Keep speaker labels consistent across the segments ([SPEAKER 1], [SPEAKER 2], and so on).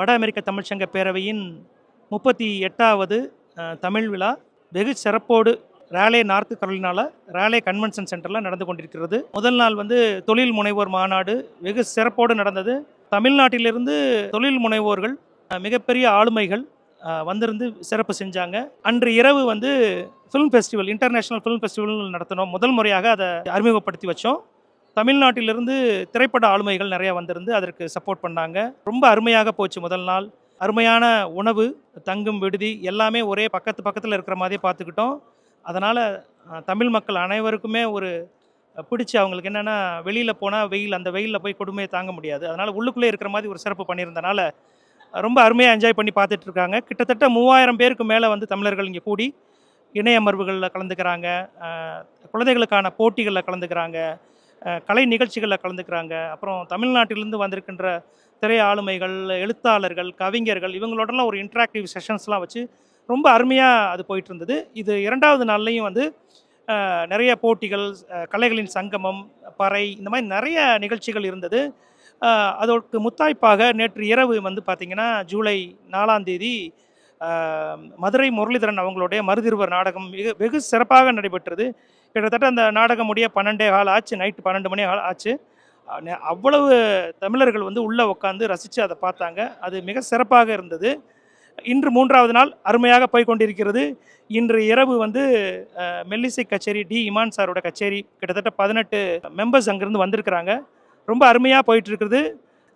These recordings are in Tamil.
[SPEAKER 1] வட அமெரிக்க தமிழ்ச்சங்க பேரவையின் 38வது தமிழ் விழா வெகு சிறப்போடு ராலே நார்த் கரோலினாவில் ராலே கன்வென்ஷன் சென்டரில் நடந்து கொண்டிருக்கிறது. முதல் நாள் தொழில் முனைவோர் மாநாடு வெகு சிறப்போடு நடந்தது. தமிழ்நாட்டிலிருந்து தொழில் முனைவோர்கள், மிகப்பெரிய ஆளுமைகள் வந்திருந்து சிறப்பு செஞ்சாங்க. அன்று இரவு film festival, international film festival நடத்தினோம். முதல் முறையாக அதை அறிமுகப்படுத்தி வச்சோம். தமிழ்நாட்டிலிருந்து திரைப்பட ஆளுமைகள் நிறையா வந்திருந்து அதற்கு சப்போர்ட் பண்ணாங்க. ரொம்ப அருமையாக போச்சு முதல் நாள். அருமையான உணவு, தங்கும் விடுதி எல்லாமே ஒரே பக்கத்தில் இருக்கிற மாதிரியே பார்த்துக்கிட்டோம். அதனால் தமிழ் மக்கள் அனைவருக்குமே ஒரு பிடிச்சி, அவங்களுக்கு என்னென்னா வெளியில் போனால் அந்த வெயிலில் போய் கொடுமையை தாங்க முடியாது. அதனால் உள்ளுக்குள்ளே இருக்கிற மாதிரி ஒரு சிறப்பு பண்ணியிருந்தனால ரொம்ப அருமையாக என்ஜாய் பண்ணி பார்த்துட்ருக்காங்க. கிட்டத்தட்ட 3000 பேருக்கு மேலே தமிழர்கள் இங்கே கூடி இணைய அமர்வுகளில் கலந்துக்கிறாங்க, குழந்தைகளுக்கான போட்டிகளில் கலந்துக்கிறாங்க, கலை நிகழ்ச்சிகளில் கலந்துக்கிறாங்க. அப்புறம் தமிழ்நாட்டிலிருந்து வந்திருக்கின்ற திரை ஆளுமைகள், எழுத்தாளர்கள், கவிஞர்கள் இவங்களோடலாம் ஒரு இன்ட்ராக்டிவ் செஷன்ஸ்லாம் வச்சு ரொம்ப அருமையாக அது போயிட்டு இருந்தது. இது 2வது நாள்லேயும் நிறைய போட்டிகள், கலைகளின் சங்கமம், பறை, இந்த மாதிரி நிறைய நிகழ்ச்சிகள் இருந்தது. அதற்கு முத்தாய்ப்பாக நேற்று இரவு பார்த்திங்கன்னா ஜூலை 4ஆம் தேதி மதுரை முரளிதரன் அவங்களுடைய மறுதிருவர் நாடகம் வெகு சிறப்பாக நடைபெற்றது. கிட்டத்தட்ட அந்த நாடகம் முடிய 12:15 ஆச்சு, நைட்டு 12 மணி ஆச்சு. அவ்வளவு தமிழர்கள் உள்ளே உட்காந்து ரசித்து அதை பார்த்தாங்க. அது மிக சிறப்பாக இருந்தது. இன்று 3வது நாள் அருமையாக போய் கொண்டிருக்கிறது. இன்று இரவு மெல்லிசை கச்சேரி, டி இமான் சாரோட கச்சேரி, கிட்டத்தட்ட 18 மெம்பர்ஸ் அங்கேருந்து வந்திருக்கிறாங்க. ரொம்ப அருமையாக போயிட்டுருக்குது.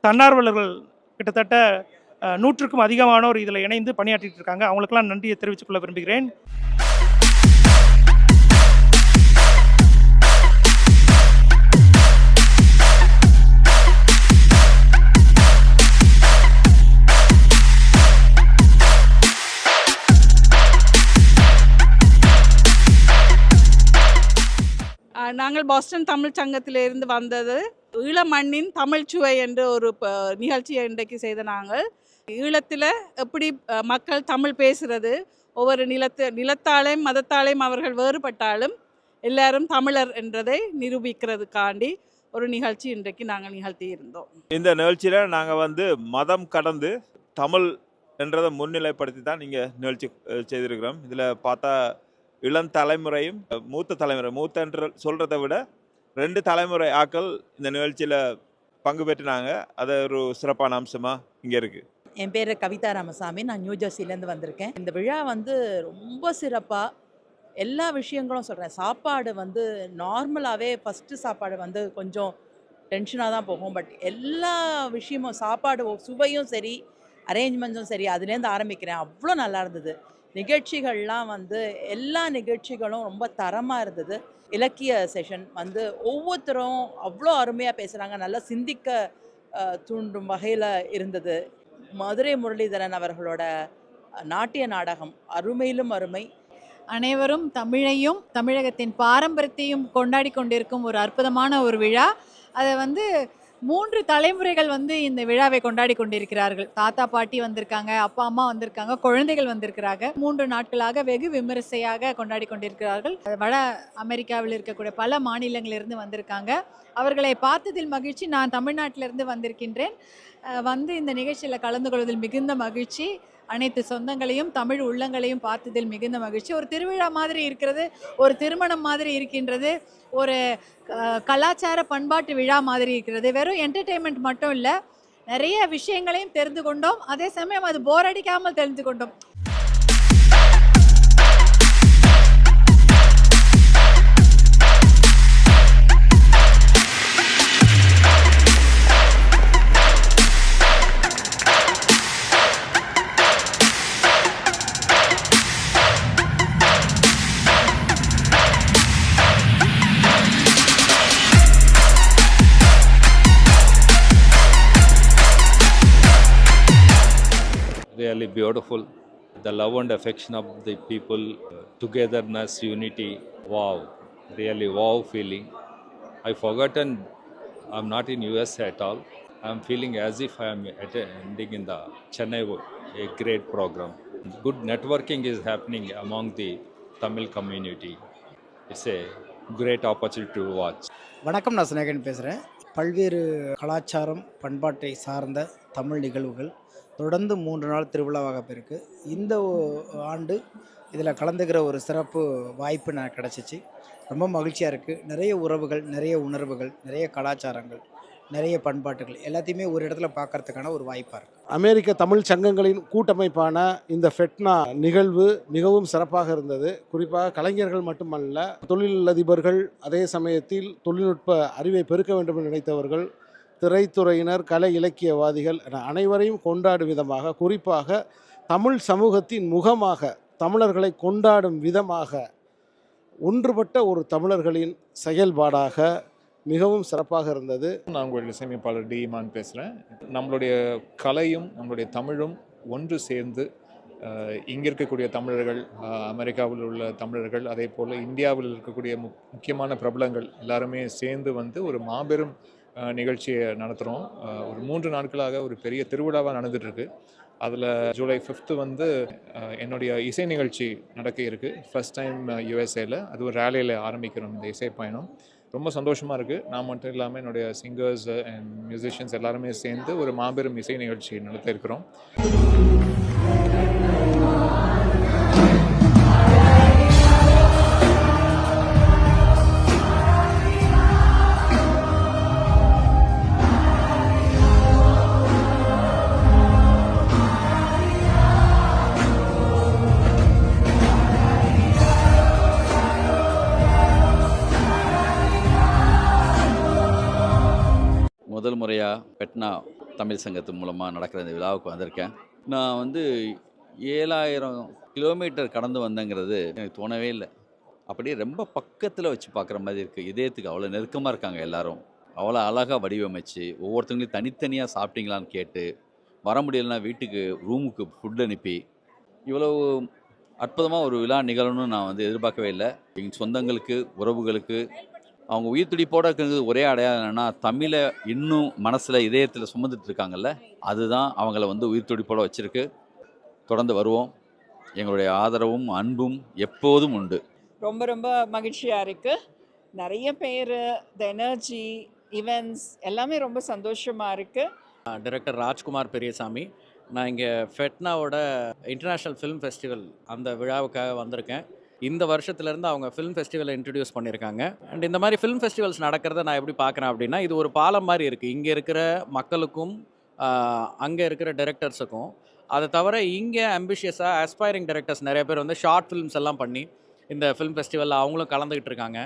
[SPEAKER 1] தன்னார்வலர்கள் கிட்டத்தட்ட 100க்கும் அதிகமானோர் இதில் இணைந்து பணியாற்றிட்டு இருக்காங்க. அவங்களுக்கெல்லாம் நன்றியை தெரிவித்துக்கொள்ள விரும்புகிறேன்.
[SPEAKER 2] நாங்கள் பாஸ்டன் தமிழ் சங்கத்திலிருந்து வந்தது. ஈழமண்ணின் தமிழ்ச்சுவை என்ற ஒரு நிகழ்ச்சியை இன்றைக்கு செய்த நாங்கள். ஈழத்தில் எப்படி மக்கள் தமிழ் பேசுகிறது, ஒவ்வொரு நிலத்தாலையும் மதத்தாலையும் அவர்கள் வேறுபட்டாலும் எல்லாரும் தமிழர் என்றதை நிரூபிக்கிறதுக்காண்டி ஒரு நிகழ்ச்சி இன்றைக்கு நாங்கள் நிகழ்த்தி இருந்தோம்.
[SPEAKER 3] இந்த நிகழ்ச்சியில் நாங்கள் மதம் கடந்து தமிழ் என்றதை முன்னிலைப்படுத்தி தான் நீங்கள் நிகழ்ச்சி செய்திருக்கிறோம். இதில் பார்த்தா இளம் தலைமுறையும் மூத்த என்று சொல்கிறத விட 2 தலைமுறை ஆக்கள் இந்த நிகழ்ச்சியில் பங்கு பெற்றினாங்க. அது ஒரு சிறப்பான அம்சமாக இங்கே இருக்குது.
[SPEAKER 4] என் பேர் கவிதா ராமசாமி, நான் நியூ ஜெர்சிலேருந்து வந்திருக்கேன். இந்த விழா ரொம்ப சிறப்பாக எல்லா விஷயங்களும் சொல்கிறேன். சாப்பாடு நார்மலாகவே ஃபஸ்ட்டு சாப்பாடு கொஞ்சம் டென்ஷனாக தான் போகும். பட் எல்லா விஷயமும் சாப்பாடு சுவையும் சரி, அரேஞ்ச்மெண்ட்ஸும் சரி, அதுலேருந்து ஆரம்பிக்கிறேன். அவ்வளோ நல்லா இருந்தது. நிகழ்ச்சிகள்லாம் எல்லா நிகழ்ச்சிகளும் ரொம்ப தரமாக இருந்தது. இலக்கிய செஷன் ஒவ்வொருத்தரும் அவ்வளோ அருமையாக பேசுகிறாங்க. நல்லா சிந்திக்க தூண்டும் வகையில் இருந்தது. மதுரை முரளிதரன் அவர்களோட நாட்டிய நாடகம் அருமையிலும் அருமை.
[SPEAKER 5] அனைவரும் தமிழையும் தமிழகத்தின் பாரம்பரியத்தையும் கொண்டாடி கொண்டிருக்கும் ஒரு அற்புதமான ஒரு விழா. அதை 3 தலைமுறைகள் இந்த விழாவை கொண்டாடி கொண்டிருக்கிறார்கள். தாத்தா பாட்டி வந்திருக்காங்க, அப்பா அம்மா வந்திருக்காங்க, குழந்தைகள் வந்திருக்கிறாங்க. 3 நாட்களாக வெகு விமரிசையாக கொண்டாடி கொண்டிருக்கிறார்கள். வட அமெரிக்காவில் இருக்கக்கூடிய பல மாநிலங்களிலிருந்து வந்திருக்காங்க. அவர்களை பார்த்ததில் மகிழ்ச்சி. நான் தமிழ்நாட்டிலிருந்து வந்திருக்கின்றேன். இந்த நிகழ்ச்சியில் கலந்து கொள்வதில் மிகுந்த மகிழ்ச்சி. அனைத்து சொந்தங்களையும் தமிழ் உள்ளங்களையும் பார்த்ததில் மிகுந்த மகிழ்ச்சி. ஒரு திருவிழா மாதிரி இருக்கிறது, ஒரு திருமணம் மாதிரி இருக்கின்றது, ஒரு கலாச்சார பண்பாட்டு விழா மாதிரி இருக்கிறது. வெறும் என்டர்டெயின்மெண்ட் மட்டும் இல்லை, நிறைய விஷயங்களையும் தெரிந்து கொண்டோம். அதே சமயம் அது போர் அடிக்காமல் தெரிந்து கொண்டோம்.
[SPEAKER 6] Really beautiful. The love and affection of the people, togetherness, unity. Wow, really wow feeling. I've forgotten I'm not in US at all. I'm feeling as if I am attending in the Chennai, a great program. Good networking is happening among the Tamil community. It's a great opportunity to watch.
[SPEAKER 7] வணக்கம், நான் சினேகன் பேசுகிறேன். பல்வேறு கலாச்சாரம் பண்பாட்டை சார்ந்த தமிழ் நிகழ்வுகள் தொடர்ந்து 3 நாள் திருவிழாவாக போயிருக்கு. இந்த ஆண்டு இதில் கலந்துக்கிற ஒரு சிறப்பு வாய்ப்பு எனக்கு கிடச்சிச்சு. ரொம்ப மகிழ்ச்சியாக இருக்குது. நிறைய உறவுகள், நிறைய உணர்வுகள், நிறைய கலாச்சாரங்கள், நிறைய பண்பாட்டுகள் எல்லாத்தையுமே ஒரு இடத்துல பார்க்கறதுக்கான ஒரு வாய்ப்பாக இருக்குது.
[SPEAKER 8] அமெரிக்க தமிழ் சங்கங்களின் கூட்டமைப்பான இந்த ஃபெட்னா நிகழ்வு மிகவும் சிறப்பாக இருந்தது. குறிப்பாக கலைஞர்கள் மட்டுமல்ல, தொழிலதிபர்கள், அதே சமயத்தில் தொழில்நுட்ப அறிவை பெருக்க வேண்டும் என்று நினைத்தவர்கள், திரைத்துறையினர், கலை இலக்கியவாதிகள் என அனைவரையும் கொண்டாடும் விதமாக, குறிப்பாக தமிழ் சமூகத்தின் முகமாக தமிழர்களை கொண்டாடும் விதமாக ஒன்றுபட்ட ஒரு தமிழர்களின் செயல்பாடாக மிகவும் சிறப்பாக இருந்தது.
[SPEAKER 9] நான் உங்களுடைய இசையமைப்பாளர் டி இமான் பேசுகிறேன். நம்மளுடைய கலையும் நம்மளுடைய தமிழும் ஒன்று சேர்ந்து இங்கே இருக்கக்கூடிய தமிழர்கள், அமெரிக்காவில் உள்ள தமிழர்கள், அதே போல் இந்தியாவில் இருக்கக்கூடிய முக்கியமான பிரபலங்கள் எல்லாருமே சேர்ந்து வந்து ஒரு மாபெரும் நிகழ்ச்சியை நடத்துகிறோம். ஒரு 3 நாட்களாக ஒரு பெரிய திருவிழாவாக நடந்துகிட்ருக்கு. அதில் ஜூலை 5 வந்து என்னுடைய இசை நிகழ்ச்சி நடக்க இருக்குது. ஃபர்ஸ்ட் டைம் யூஎஸ்ஏல, அது ஒரு ரேலியில் ஆரம்பிக்கிறோம் இந்த இசை பயணம். ரொம்ப சந்தோஷமாக இருக்குது. நான் மட்டும் இல்லாமல் என்னுடைய சிங்கர்ஸ் அண்ட் மியூசிஷியன்ஸ் எல்லாருமே சேர்ந்து ஒரு மாபெரும் இசை நிகழ்ச்சி நடத்த இருக்கிறோம்.
[SPEAKER 10] முதல் முறையாக ஃபெட்னா தமிழ் சங்கத்து மூலமாக நடக்கிற இந்த விழாவுக்கு வந்திருக்கேன். நான் வந்து 7000 கிலோமீட்டர் கடந்து வந்தேங்கிறது எனக்கு தோணவே இல்லை. அப்படியே ரொம்ப பக்கத்தில் வச்சு பார்க்குற மாதிரி இருக்குது. இதயத்துக்கு அவ்வளோ நெருக்கமாக இருக்காங்க எல்லாரும். அவ்வளோ அழகாக வடிவமைச்சு, ஒவ்வொருத்தவங்களையும் தனித்தனியாக சாப்பிட்டீங்களான்னு கேட்டு, வர முடியலைன்னா வீட்டுக்கு ரூமுக்கு ஃபுட் அனுப்பி, இவ்வளோ அற்புதமாக ஒரு விழா நிகழணும்னு நான் வந்து எதிர்பார்க்கவே இல்லை. எங்கள் சொந்தங்களுக்கு, உறவுகளுக்கு அவங்க உயிர் துடிப்போடு இருக்கிறது ஒரே அடையாளம் என்னென்னா, தமிழை இன்னும் மனசில், இதயத்தில் சுமந்துட்டு இருக்காங்கல்ல, அதுதான் அவங்கள வந்து உயிர் துடிப்போடு வச்சுருக்கு. தொடர்ந்து வருவோம். எங்களுடைய ஆதரவும் அன்பும் எப்போதும் உண்டு.
[SPEAKER 11] ரொம்ப ரொம்ப மகிழ்ச்சியாக இருக்குது. நிறைய பேர், த எனர்ஜி, ஈவெண்ட்ஸ் எல்லாமே ரொம்ப சந்தோஷமாக இருக்குது.
[SPEAKER 12] டைரக்டர் ராஜ்குமார் பெரியசாமி. நான் இங்கே ஃபெட்னாவோட இன்டர்நேஷ்னல் ஃபிலிம் ஃபெஸ்டிவல் அந்த விழாவுக்காக வந்திருக்கேன். இந்த வருஷத்துலேருந்து அவங்க ஃபிலிம் ஃபெஸ்டிவலை இன்ட்ரடியூஸ் பண்ணியிருக்காங்க. அண்ட் இந்த மாதிரி ஃபிலிம் ஃபெஸ்டிவல்ஸ் நடக்கிறத நான் எப்படி பார்க்குறேன் அப்படின்னா, இது ஒரு பாலம் மாதிரி இருக்குது இங்கே இருக்கிற மக்களுக்கும் அங்கே இருக்கிற டைரக்டர்ஸுக்கும். அதை தவிர இங்கே அம்பிஷியஸாக ஆஸ்பைரிங் டைரக்டர்ஸ் நிறைய பேர் வந்து ஷார்ட் ஃபிலிம்ஸ் எல்லாம் பண்ணி இந்த ஃபிலிம் ஃபெஸ்டிவலில் அவங்களும் கலந்துக்கிட்டு இருக்காங்க.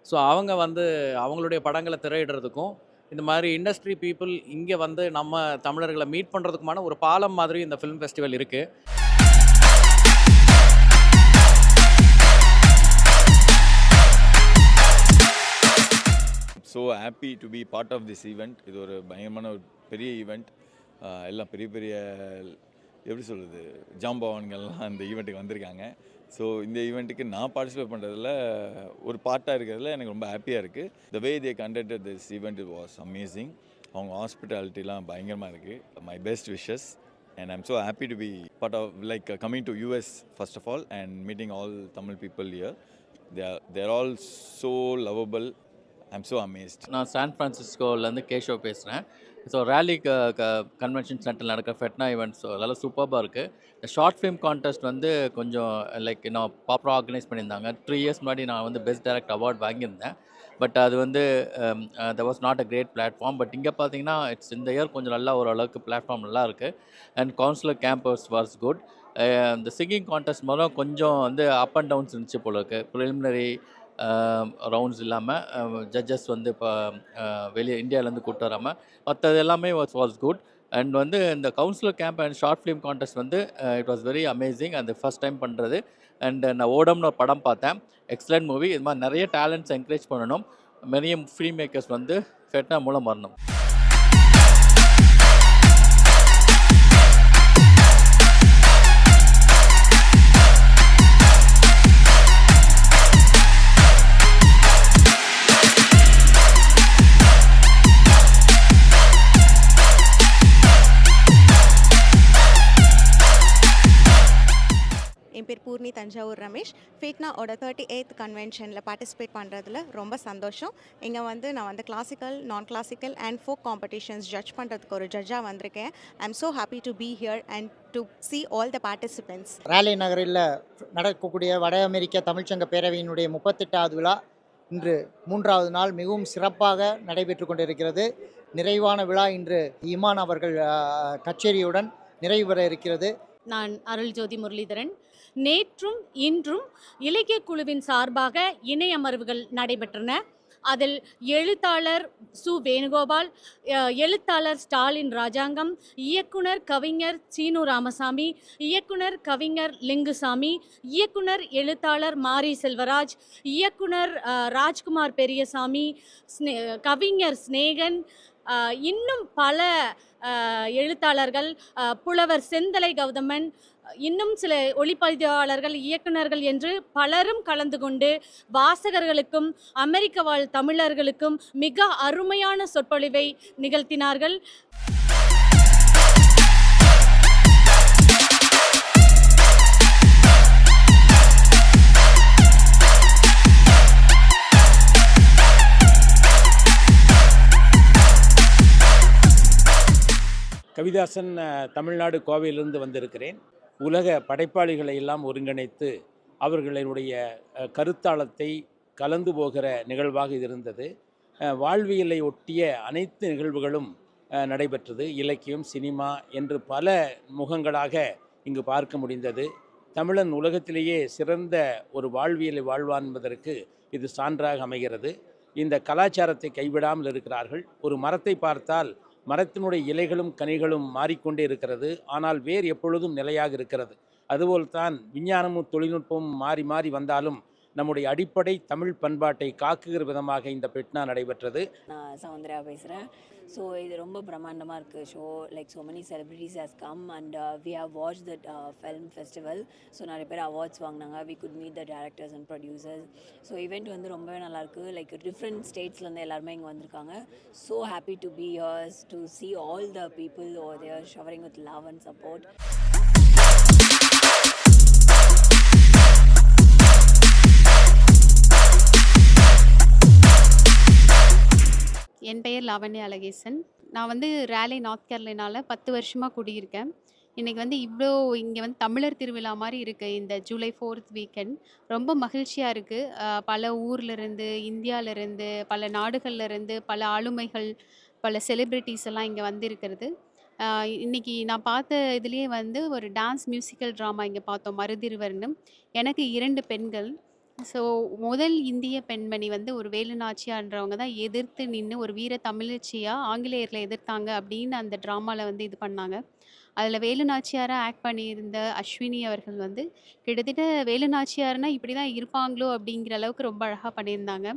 [SPEAKER 12] ஸோ அவங்க வந்து அவங்களுடைய படங்களை திரையிடுறதுக்கும், இந்த மாதிரி இண்டஸ்ட்ரி பீப்புள் இங்கே வந்து நம்ம தமிழர்களை மீட் பண்ணுறதுக்குமான ஒரு பாலம் மாதிரி இந்த ஃபிலிம் ஃபெஸ்டிவல் இருக்குது.
[SPEAKER 13] So happy to be part of this event. இது ஒரு பயங்கரமான ஒரு பெரிய ஈவெண்ட். எல்லாம் பெரிய பெரிய எப்படி சொல்கிறது, ஜாம்பவான்கள்லாம் அந்த ஈவெண்ட்டுக்கு வந்திருக்காங்க. ஸோ இந்த ஈவெண்ட்டுக்கு நான் பார்ட்டிசிபேட் பண்ணுறதுல ஒரு பார்ட்டாக இருக்கிறதுல எனக்கு ரொம்ப ஹாப்பியாக இருக்குது. The way they conducted this event was amazing. அவங்க ஹாஸ்பிட்டாலிட்டிலாம் பயங்கரமாக இருக்குது. My best wishes and I'm so happy to be part of coming to US first of all and meeting all Tamil people here. They're all so lovable. I'm so amazed.
[SPEAKER 12] நான் சான் ஃப்ரான்சிஸ்கோலேருந்து கேஷவ் பேசுகிறேன். ஸோ ரேலி கன்வென்ஷன் சென்டரில் நடக்கிற ஃபெட்னா ஈவெண்ட்ஸ் அதெல்லாம் சூப்பராக இருக்குது. இந்த ஷார்ட் ஃபிலிம் கான்டெஸ்ட் வந்து கொஞ்சம் இன்னும் ப்ராப்பராக ஆர்கனைஸ் பண்ணியிருந்தாங்க. 3 இயர்ஸ் முன்னாடி நான் வந்து பெஸ்ட் டைரக்ட் அவார்ட் வாங்கியிருந்தேன். பட் அது வந்து that was not a great platform. But இங்கே பார்த்தீங்கன்னா இந்த இயர் கொஞ்சம் நல்லா ஓரளவுக்கு பிளாட்ஃபார்ம் நல்லா இருக்குது. And councillor campus was good. இந்த சிங்கிங் கான்டெஸ்ட் மூலம் கொஞ்சம் வந்து அப் அண்ட் டவுன்ஸ் இருந்துச்சு போல இருக்குது. ப்ரிலிமினரி ரவுண்ட்ஸ் இல்லாமல் ஜட்ஜஸ் வந்து இப்போ வெளியே இந்தியாவிலேருந்து கூப்பிட்டு வராமல் மற்றது எல்லாமே வாஸ் குட். அண்ட் வந்து இந்த councillor camp and short film contest வந்து இட் வாஸ் வெரி அமேசிங். அந்த ஃபஸ்ட் டைம் பண்ணுறது. அண்ட் நான் ஓடம்னு ஒரு படம் பார்த்தேன், எக்ஸலண்ட் மூவி. இது மாதிரி நிறைய டேலண்ட்ஸ் என்கரேஜ் பண்ணணும். நிறைய ஃபிலிம் மேக்கர்ஸ் வந்து ஃபெட்னா மூலம் வரணும்.
[SPEAKER 14] என் பேர் பூர்ணி தஞ்சாவூர் ரமேஷ். ஃபேட்னாவோட 38th கன்வென்ஷனில் பார்ட்டிசிபேட் பண்ணுறதுல ரொம்ப சந்தோஷம். இங்கே வந்து நான் வந்து கிளாசிக்கல், நான் classical and folk competitions judge பண்ணுறதுக்கு ஒரு ஜட்ஜாக வந்திருக்கேன். I am so happy to be here and to see all the participants.
[SPEAKER 15] ராலே நகரில் நடக்கக்கூடிய வட அமெரிக்க தமிழ்ச்சங்க பேரவையினுடைய 38வது விழா இன்று 3வது நாள் மிகவும் சிறப்பாக நடைபெற்று கொண்டிருக்கிறது. நிறைவான விழா இன்று இமான் அவர்கள் கச்சேரியுடன் நிறைவு பெற இருக்கிறது.
[SPEAKER 16] நான் அருள் ஜோதி முரளிதரன். நேற்றும் இன்றும் இலக்கிய குழுவின் சார்பாக இணை அமர்வுகள் நடைபெற்றன. அதில் எழுத்தாளர் சு வேணுகோபால், எழுத்தாளர் ஸ்டாலின் ராஜாங்கம், இயக்குனர் கவிஞர் சீனு ராமசாமி, இயக்குனர் கவிஞர் லிங்குசாமி, இயக்குனர் எழுத்தாளர் மாரி செல்வராஜ், இயக்குனர் ராஜ்குமார் பெரியசாமி, கவிஞர் ஸ்நேகன், இன்னும் பல எழுத்தாளர்கள், புலவர் செந்தலை கௌதமன், இன்னும் சில ஒளிப்பதிவாளர்கள், இயக்குநர்கள் என்று பலரும் கலந்து கொண்டு வாசகர்களுக்கும் அமெரிக்க வாழ் தமிழர்களுக்கும் மிக அருமையான சொற்பொழிவை நிகழ்த்தினார்கள்.
[SPEAKER 17] கவிதாசன் தமிழ்நாடு கோவையிலிருந்து வந்திருக்கிறேன். உலக படைப்பாளிகளை எல்லாம் ஒருங்கிணைத்து அவர்களுடைய கருத்தாளத்தை கலந்து போகிற நிகழ்வாக இது இருந்தது. வாழ்வியலை ஒட்டிய அனைத்து நிகழ்வுகளும் நடைபெற்றது. இலக்கியம், சினிமா என்று பல முகங்களாக இங்கு பார்க்க முடிந்தது. தமிழன் உலகத்திலேயே சிறந்த ஒரு வாழ்வியலை வாழ்வான் என்பதற்கு இது சான்றாக அமைகிறது. இந்த கலாச்சாரத்தை கைவிடாமல் இருக்கிறார்கள். ஒரு மரத்தை பார்த்தால் மரத்தினுடைய இலைகளும் கனிகளும் மாறிக்கொண்டே இருக்கிறது, ஆனால் வேர் எப்பொழுதும் நிலையாக இருக்கிறது. அதுபோல்தான் விஞ்ஞானமும் தொழில்நுட்பமும் மாறி மாறி வந்தாலும் நம்முடைய அடிப்படை தமிழ் பண்பாட்டை காக்குகிற விதமாக இந்த பெட்னா நடைபெற்றது.
[SPEAKER 18] நான் சௌந்தர்யா பேசுகிறேன். ஸோ இது ரொம்ப பிரம்மாண்டமாக இருக்குது show. Like so many celebrities has come and we have watch that film festival. So நிறைய பேர் அவார்ட்ஸ் வாங்கினாங்க. We good meet the directors and producers. So event வந்து ரொம்பவே நல்லாயிருக்கு. லைக் டிஃப்ரெண்ட் ஸ்டேட்ஸ்லேருந்து எல்லாருமே இங்கே வந்திருக்காங்க. So happy to be here's to see all the people over there showering with love and support.
[SPEAKER 19] என் பெயர் லாவண்யா அழகேசன். நான் வந்து ராலே நார்த் கேரளினால 10 வருஷமாக குடியிருக்கேன். இன்றைக்கி வந்து இவ்வளோ இங்கே வந்து தமிழர் திருவிழா மாதிரி இருக்குது. இந்த ஜூலை 4th வீக்கெண்ட் ரொம்ப மகிழ்ச்சியாக இருக்குது. பல ஊர்லேருந்து, இந்தியாவிலேருந்து, பல நாடுகள்லேருந்து, பல ஆளுமைகள், பல செலிப்ரிட்டிஸ் எல்லாம் இங்கே வந்திருக்கிறது. இன்றைக்கி நான் பார்த்த இதுலேயே வந்து ஒரு டான்ஸ் மியூசிக்கல் ட்ராமா இங்கே பார்த்தோம், மருதிருவர்னு. எனக்கு 2 பெண்கள். ஸோ முதல் இந்திய பெண்மணி வந்து ஒரு வேலு நாச்சியார்ன்றவங்க தான் எதிர்த்து நின்று ஒரு வீர தமிழச்சியாக ஆங்கிலேயர்களை எதிர்த்தாங்க அப்படின்னு அந்த ட்ராமாவில் வந்து இது பண்ணாங்க. அதில் வேலு நாச்சியாராக ஆக்ட் பண்ணியிருந்த அஸ்வினி அவர்கள் வந்து கிட்டத்தட்ட வேலு நாச்சியார்னா இப்படி தான் இருப்பாங்களோ அப்படிங்கிற அளவுக்கு ரொம்ப அழகாக பண்ணியிருந்தாங்க.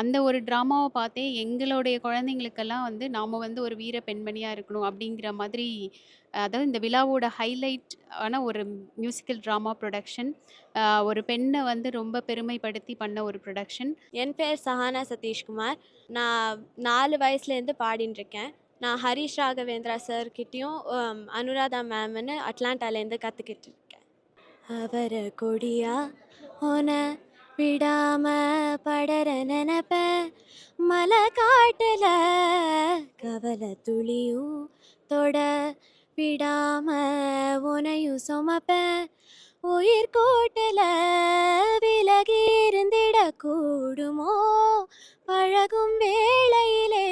[SPEAKER 19] அந்த ஒரு ட்ராமாவை பார்த்தே எங்களுடைய குழந்தைங்களுக்கெல்லாம் வந்து நாம் வந்து ஒரு வீர பெண்மணியாக இருக்கணும் அப்படிங்கிற மாதிரி, அதாவது இந்த விழாவோட ஹைலைட் ஆன ஒரு மியூசிக்கல் ட்ராமா ப்ரொடக்ஷன், ஒரு பெண்ணை வந்து ரொம்ப பெருமைப்படுத்தி பண்ண ஒரு ப்ரொடக்ஷன்.
[SPEAKER 20] என் பேர் சஹானா சதீஷ்குமார். நான் 4 வயசுலேருந்து பாடின்னு இருக்கேன். நான் ஹரிஷ் ராகவேந்திரா சார்கிட்டையும் அனுராதா மேம்னு அட்லாண்டாலேருந்து கற்றுக்கிட்டு இருக்கேன். அவர கொடியா உன விடாம படர நினப்ப மலை காட்டுல கவலை துளியும் தொட விடாம உனையும் சுமப்ப உயிர் கோட்டில் விலகி இருந்திட கூடுமோ பழகும் வேளையிலே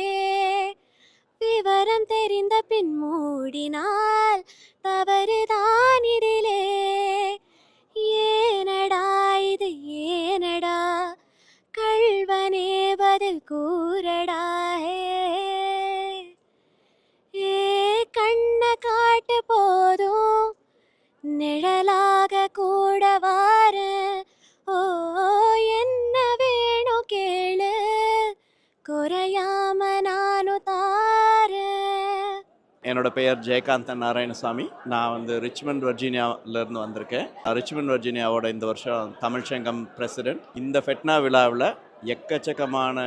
[SPEAKER 20] விவரம் தெரிந்த பின் மூடினால் தவறுதான் இதிலே. ஏனடா இது ஏனடா கள்வனே பதில் கூறடா. ஏ கண்ண காட்டு போதும் நிழலாக கூட வார. ஓ என்ன வேணும் கேளு குறையாம நானும் தாரேன்.
[SPEAKER 21] என்னோட பெயர் ஜெயகாந்தன் நாராயணசாமி. நான் வந்து ரிச்மண்ட் வர்ஜீனியாவிலேருந்து வந்திருக்கேன். ரிச்மண்ட் வர்ஜீனியாவோட இந்த வருஷம் தமிழ்ச்சங்கம் பிரசிடெண்ட். இந்த ஃபெட்னா விழாவில் எக்கச்சக்கமான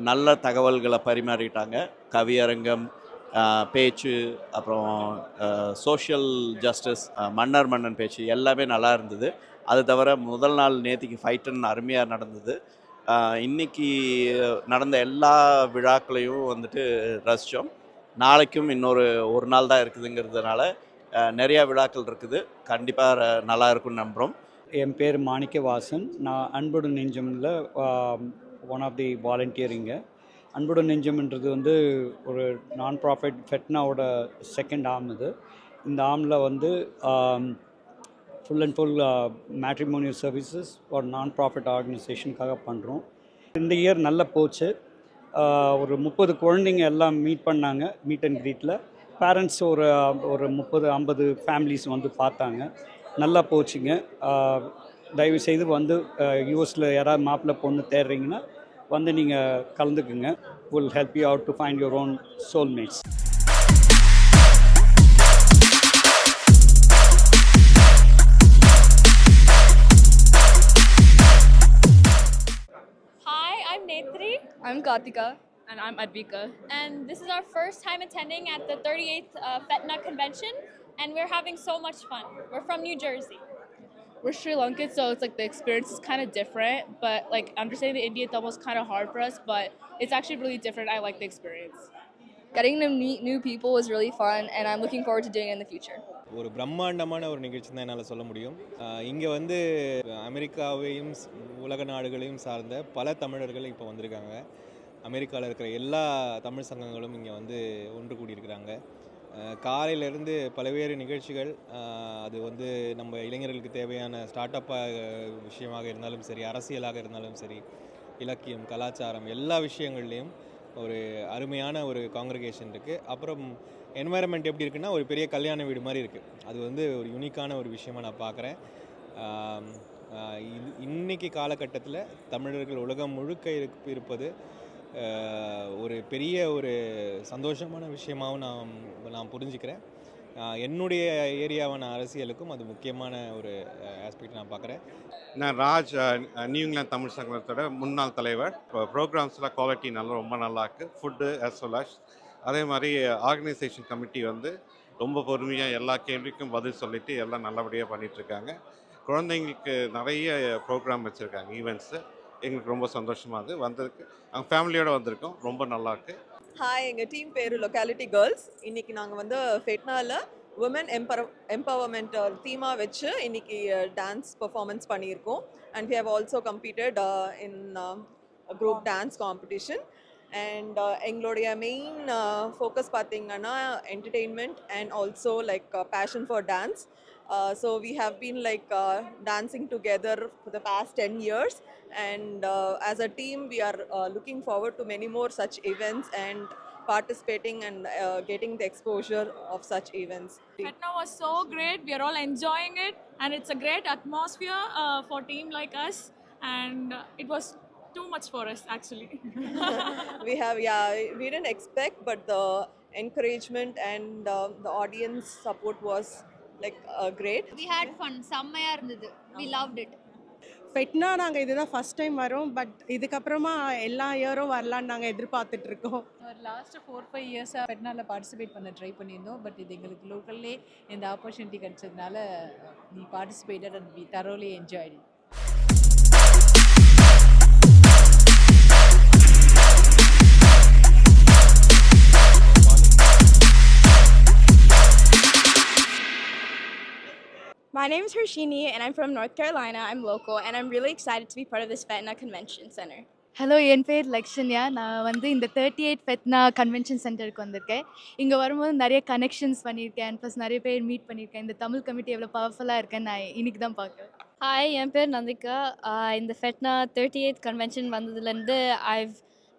[SPEAKER 21] நல்ல தகவல்களை பரிமாறிட்டாங்க. கவியரங்கம், பேச்சு, அப்புறம் சோஷியல் ஜஸ்டிஸ், மன்னன் பேச்சு எல்லாமே நல்லா இருந்தது. அது தவிர முதல் நாள் நேத்திக்கு ஃபைட்டுன்னு அருமையாக நடந்தது. இன்னைக்கு நடந்த எல்லா விழாக்களையும் வந்துட்டு ரசித்தோம். நாளைக்கும் ஒரு நாள் தான் இருக்குதுங்கிறதுனால நிறையா விழாக்கள் இருக்குது. கண்டிப்பாக நல்லா இருக்கும்னு நம்புகிறோம்.
[SPEAKER 1] என் பேர் மாணிக்கவாசன். நான் அன்புடு நெஞ்சமில் ஒன் ஆஃப் தி வாலண்டியரிங்க. அன்புடு நெஞ்சம்ன்றது வந்து ஒரு நான் ப்ராஃபிட் ஃபெட்னாவோட செகண்ட் ஆர்ம். இந்த ஆர்மில் வந்து full and full matrimonial services ஒரு நான் ப்ராஃபிட் ஆர்கனைசேஷனுக்காக பண்ணுறோம். இந்த இயர் நல்லா போச்சு. ஒரு 30 குழந்தைங்க எல்லாம் மீட் பண்ணாங்க. மீட் அண்ட் க்ரீட்டில் பேரண்ட்ஸ் ஒரு 30-50 ஃபேமிலிஸ் வந்து பார்த்தாங்க. நல்லா போச்சுங்க. தயவுசெய்து வந்து யூஎஸில் யாராவது மாப்பிள்ளை பொண்ணு தேடுறீங்கன்னா வந்து நீங்கள் கலந்துக்குங்க. Will help you out to find your own soulmates.
[SPEAKER 22] Hi, I'm Netri.
[SPEAKER 23] I'm Kartika.
[SPEAKER 22] And I'm Advika. And this is our first time attending at the 38th FETNA convention, and we're having so much fun. We're from New Jersey.
[SPEAKER 23] We're Sri Lankan, so it's like the experience is kind of different, but like understanding the Indian Tamil is kind of hard for us, but it's actually really different. I like the experience.
[SPEAKER 22] Getting to meet new people was really fun, and I'm looking forward to doing it in the future.
[SPEAKER 24] ஒரு பிரம்மாண்டமான ஒரு நிகழ்ச்சி தான் என்னால் சொல்ல முடியும். இங்கே வந்து அமெரிக்காவையும் உலக நாடுகளையும் சார்ந்த பல தமிழர்கள் இப்போ வந்திருக்காங்க. அமெரிக்காவில் இருக்கிற எல்லா தமிழ் சங்கங்களும் இங்கே வந்து ஒன்று கூடியிருக்கிறாங்க. காலையிலேருந்து பல்வேறு நிகழ்ச்சிகள், அது வந்து நம்ம இளைஞர்களுக்கு தேவையான ஸ்டார்ட் அப்பாக விஷயமாக இருந்தாலும் சரி, அரசியலாக இருந்தாலும் சரி, இலக்கியம், கலாச்சாரம் எல்லா விஷயங்கள்லேயும் ஒரு அருமையான ஒரு காங்கிரிகேஷன் இருக்குது. அப்புறம் என்வாயர்மெண்ட் எப்படி இருக்குன்னா ஒரு பெரிய கல்யாண வீடு மாதிரி இருக்குது. அது வந்து ஒரு யூனிக்கான ஒரு விஷயமாக நான் பார்க்குறேன். இன்னைக்கு காலகட்டத்தில் தமிழர்கள் உலகம் முழுக்க இருப்பது ஒரு பெரிய ஒரு சந்தோஷமான விஷயமாகவும் நான் புரிஞ்சுக்கிறேன். என்னுடைய ஏரியாவான அரசியலுக்கும் அது முக்கியமான ஒரு ஆஸ்பெக்ட் நான் பார்க்குறேன்.
[SPEAKER 25] நான் ராஜ், நியூ இங்கிலாந்து தமிழ் சங்கத்தோட முன்னாள் தலைவர். ப்ரோக்ராம்ஸ்லாம் குவாலிட்டி ரொம்ப நல்லா இருக்குது. ஃபுட்டு ஆஸ் வெல் அஸ் அதே மாதிரி ஆர்கனைசேஷன் கமிட்டி வந்து ரொம்ப பொறுமையாக எல்லா கேள்விக்கும் பதில் சொல்லிவிட்டு எல்லாம் நல்லபடியாக பண்ணிகிட்ருக்காங்க. குழந்தைங்களுக்கு நிறைய ப்ரோக்ராம் வச்சுருக்காங்க, ஈவெண்ட்ஸு. எங்களுக்கு ரொம்ப சந்தோஷமாக வந்திருக்கு. அவங்க ஃபேமிலியோடு வந்திருக்கோம். ரொம்ப நல்லாயிருக்கு.
[SPEAKER 26] ஹாய், எங்கள் டீம் பேர் லொக்காலிட்டி கேர்ள்ஸ். இன்றைக்கி நாங்கள் வந்து ஃபெட்னாவில் உமன் எம்பவர்மெண்ட் தீமாக வச்சு இன்றைக்கி டான்ஸ் பர்ஃபார்மன்ஸ் பண்ணியிருக்கோம். And we have also competed in group dance competition. And எங்களுடைய மெயின் ஃபோக்கஸ் பார்த்திங்கன்னா entertainment and also like passion for dance. So we have been like dancing together for the past 10 years, and as a team we are looking forward to many more such events and participating and getting the exposure of such events.
[SPEAKER 22] FETNA was so great. We are all enjoying it, and it's a great atmosphere for a team like us, and it was too much for us actually.
[SPEAKER 26] We didn't expect, but the encouragement and the audience support was like great.
[SPEAKER 22] We had fun. செம்மையா இருந்தது. We loved it.
[SPEAKER 27] ஃபெட்னா நாங்கள் இதுதான் ஃபஸ்ட் டைம் வரோம். பட் இதுக்கப்புறமா எல்லா இயரும் வரலான்னு நாங்கள் எதிர்பார்த்துட்ருக்கோம்.
[SPEAKER 5] ஒரு லாஸ்ட் 4-5 இயர்ஸாக ஃபெட்னாவில் பார்ட்டிசிபேட் பண்ண ட்ரை பண்ணியிருந்தோம். பட் இது எங்களுக்கு லோக்கல்லே இந்த opportunity கிடச்சதுனால we participated and we thoroughly enjoyed it.
[SPEAKER 22] My name is Harshini, and I'm from North Carolina. I'm local, and I'm really excited to be part of this FETNA Convention Center.
[SPEAKER 23] Hello, என் பேர் லக்ஷன்யா. நான் வந்து இந்த 38 FETNA கன்வென்ஷன் சென்டருக்கு வந்திருக்கேன். இங்கே வரும்போது நிறைய கனெக்ஷன்ஸ் பண்ணியிருக்கேன், ப்ளஸ் நிறைய பேர் மீட் பண்ணியிருக்கேன். இந்த தமிழ் கமிட்டி எவ்வளோ பவர்ஃபுல்லாக இருக்கேன்னு நான் இன்னைக்கு தான் பார்க்குறேன்.
[SPEAKER 22] ஹாய், என் பேர் நந்திகா. இந்த FETNA 38th கன்வென்ஷன் வந்ததுலேருந்து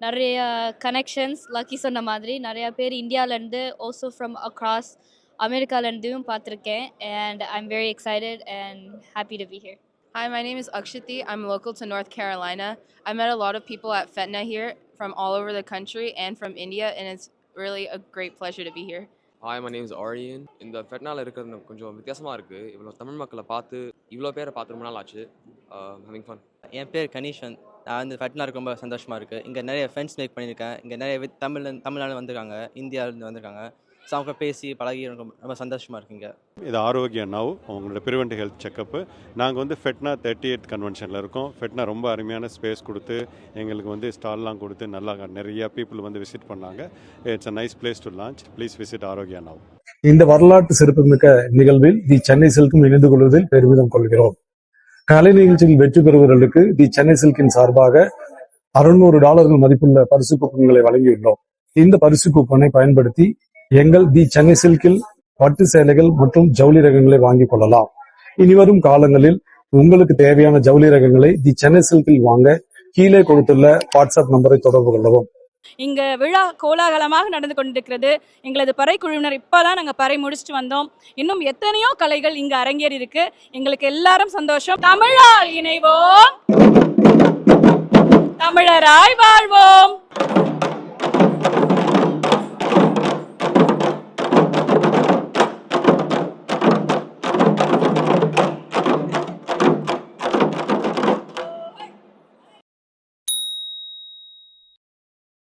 [SPEAKER 22] நிறைய கனெக்ஷன்ஸ், லக்கி சொன்ன மாதிரி நிறையா பேர் இந்தியாவிலேருந்து, ஆல்சோ ஃப்ரம் அக்ராஸ் அமெரிக்காலேருந்தும் பார்த்துருக்கேன். And I'm very excited and happy to be here.
[SPEAKER 23] Hi, my name is Akshati. I'm local to North Carolina. I met a lot of people at FETNA here from all over the country and from India, and it's really a great pleasure to be here.
[SPEAKER 28] Hi, my name is Aryan. இந்த ஃபெட்னாவில் இருக்கிறது கொஞ்சம் வித்தியாசமாக இருக்குது. இவ்வளோ தமிழ் மக்களை பார்த்து, இவ்வளோ பேரை பார்த்து ரொம்ப நாள் ஆச்சு. Having fun.
[SPEAKER 29] என் பேர் கணேஷன்.
[SPEAKER 2] நான் இந்த ஃபெட்னாருக்கு ரொம்ப சந்தோஷமாக இருக்குது. இங்கே நிறைய ஃப்ரெண்ட்ஸ் மேக் பண்ணியிருக்கேன். இங்கே நிறைய தமிழ்நாடு வந்திருக்காங்க, இந்தியாவிலேருந்து வந்திருக்காங்க. ஸோ அவங்க பேசி பழகி ரொம்ப சந்தோஷமாக இருக்குங்க.
[SPEAKER 3] இது ஆரோக்கியா நவ், அவங்களோட ப்ரிவென்டிவ் ஹெல்த் செக்கப்பு. நாங்கள் வந்து ஃபெட்னா 38th கன்வென்ஷனில் இருக்கோம். ஃபெட்னா ரொம்ப அருமையான ஸ்பேஸ் கொடுத்து எங்களுக்கு வந்து ஸ்டால்லாம் கொடுத்து நல்லா நிறைய பீப்புள் வந்து விசிட் பண்ணாங்க. It's a nice place to launch. Please visit Arogya now.
[SPEAKER 4] இந்த வரலாற்று சிறப்புமிக்க நிகழ்வில் தி சென்னை சில்க்கும் இணைந்து கொள்வதில் பெருமிதம் கொள்கிறோம். கலை நிகழ்ச்சியில் வெற்றி பெறுபவர்களுக்கு தி சென்னை சில்கின் சார்பாக $600 மதிப்புள்ள பரிசு கூப்பன்களை வழங்கியுள்ளோம். இந்த பரிசு கூப்பனை பயன்படுத்தி எங்கள் தி சென்னை சில்கில் பட்டு சேலைகள் மற்றும் ஜவுளி ரகங்களை வாங்கிக் கொள்ளலாம். இனிவரும் காலங்களில் உங்களுக்கு தேவையான ஜவுளி ரகங்களை தி சென்னை சில்கில் வாங்க கீழே கொடுத்துள்ள வாட்ஸ்அப் நம்பரை தொடர்பு கொள்ளவும்.
[SPEAKER 6] இங்கே விழா கோலாகலமாக நடந்து கொண்டிருக்கிறது. எங்களது பறை குழுவினர் இப்போதான் நாங்கள் பறை முடிச்சுட்டு வந்தோம். இன்னும் எத்தனையோ கலைகள் இங்கே அரங்கேறி இருக்கு. எங்களுக்கு எல்லாரும் சந்தோஷம். தமிழால் இணைவோம், தமிழராய் வாழ்வோம்.